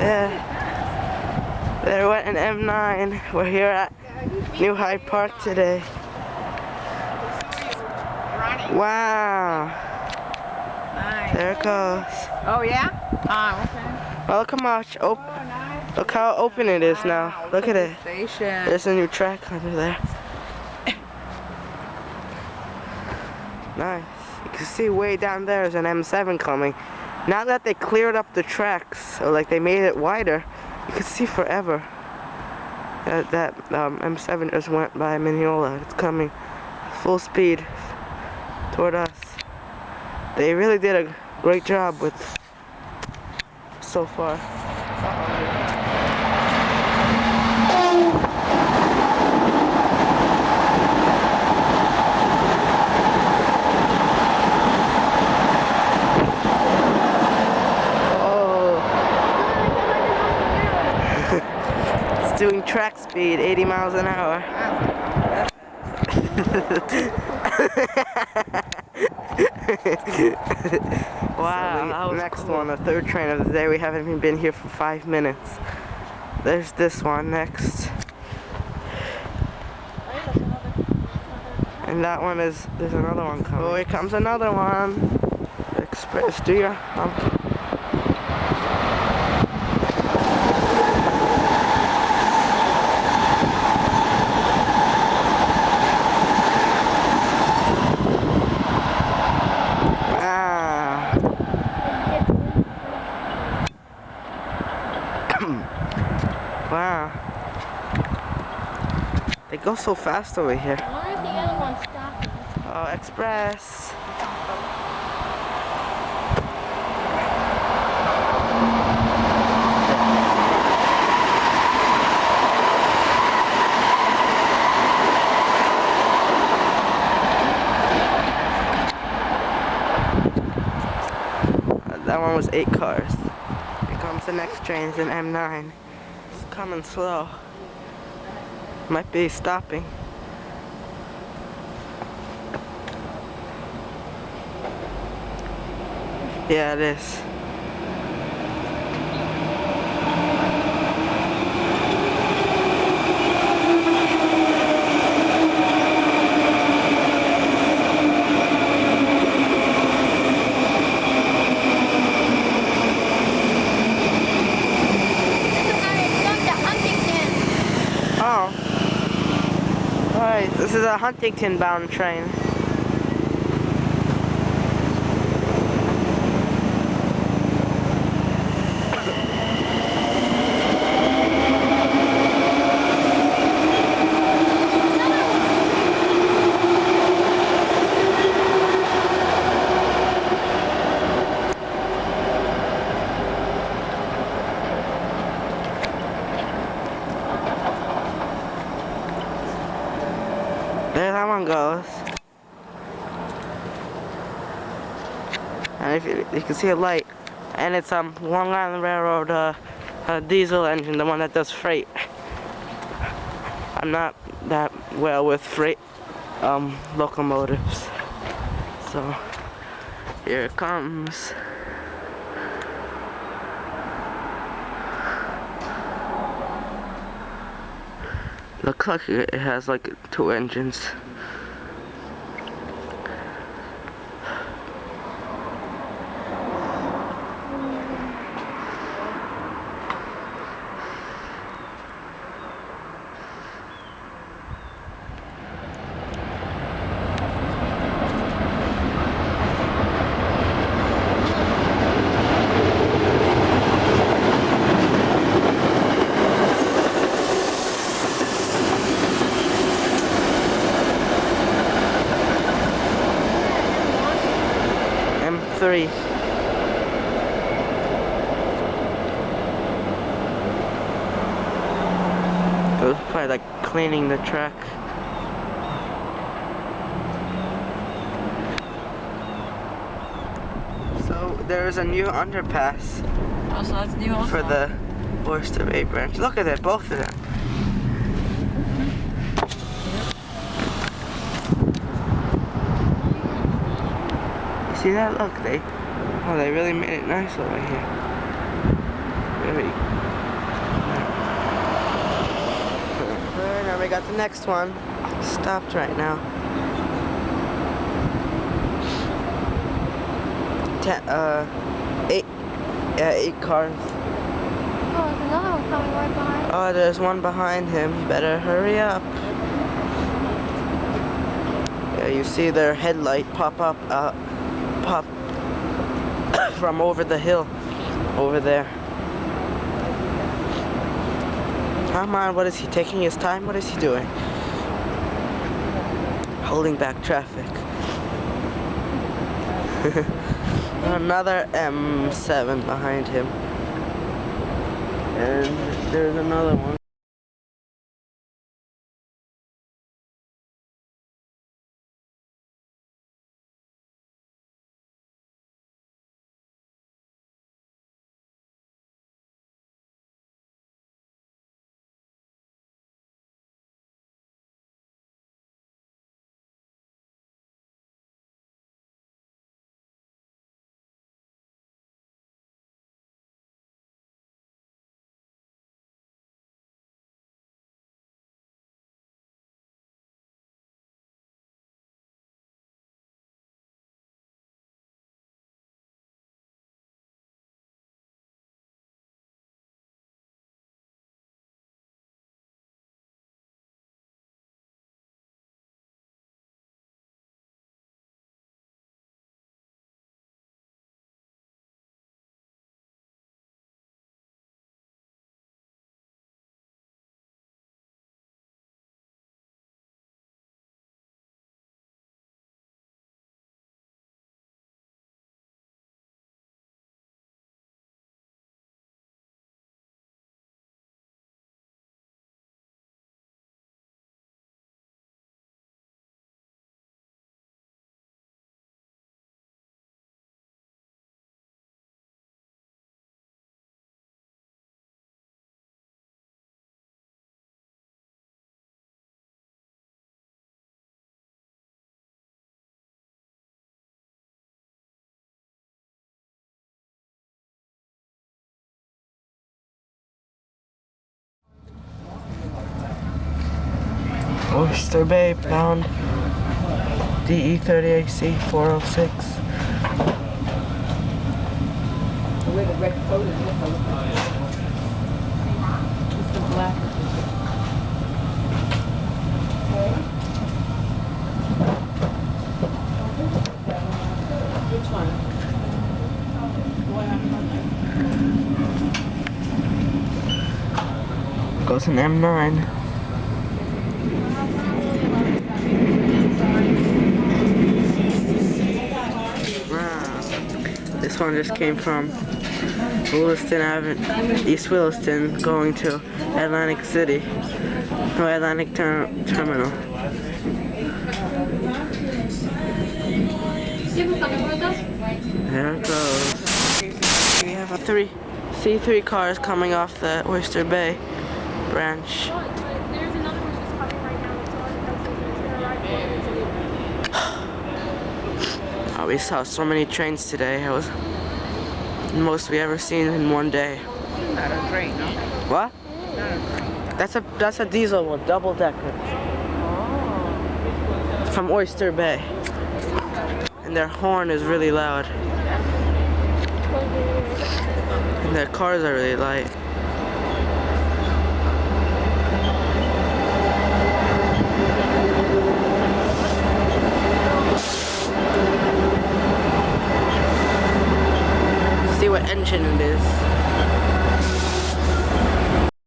Yeah. There went an M9. We're here at New Hyde Park today. Wow. Nice. There it goes. Oh yeah? Okay. Well, look how much look how open it is now. Look at it. Station. There's a new track under there. Nice. You can see way down there is an M7 coming. Now that they cleared up the tracks, or like they made it wider, you can see forever. That M7 just went by Mineola. It's coming full speed toward us. They really did a great job with so far. Doing track speed, 80 miles an hour. Wow. So the next one, the third train of the day. We haven't even been here for 5 minutes. There's this one next. And that one is, there's another one coming. Oh, here comes another one. Express, do ya? Wow. They go so fast over here. Why is the other one stopping? Oh, express. That one was 8 cars. Here comes the next train, it's an M9. It's coming slow. Might be stopping. Yeah, it is. Oh. Alright, this is a Huntington bound train. There that one goes. And if you can see a light, and it's Long Island Railroad diesel engine, the one that does freight. I'm not that well with freight locomotives, so here it comes. Looks like it has like 2 engines. M3. It was probably like cleaning the track. So there is a new underpass. Oh, so that's new also. For the Oyster Bay branch. Look at it, both of them. See that? Look, they really made it nice over here. Really I got the next one. Stopped right now. 8 cars. Oh, there's another one coming right behind. Oh, there's one behind him. You better hurry up. Yeah, you see their headlight pop from over the hill, over there. Come on, what is he taking his time? What is he doing? Holding back traffic. Another M7 behind him. And there's another one. Oyster Bay, bound DE38C 406. Where the red coat is, what's the look like? It's the black. Which one? Goes an M9. This one just came from Williston Avenue, East Williston, going to Atlantic City, no, Atlantic Terminal. There it goes. We have a C3 cars coming off the Oyster Bay branch. There's another one just coming right now. It's gonna ride Oh, we saw so many trains today. It was the most we ever seen in one day. Not a train, no? What? That's a diesel one, double decker. Oh. From Oyster Bay. And their horn is really loud. And their cars are really light. See what engine it is.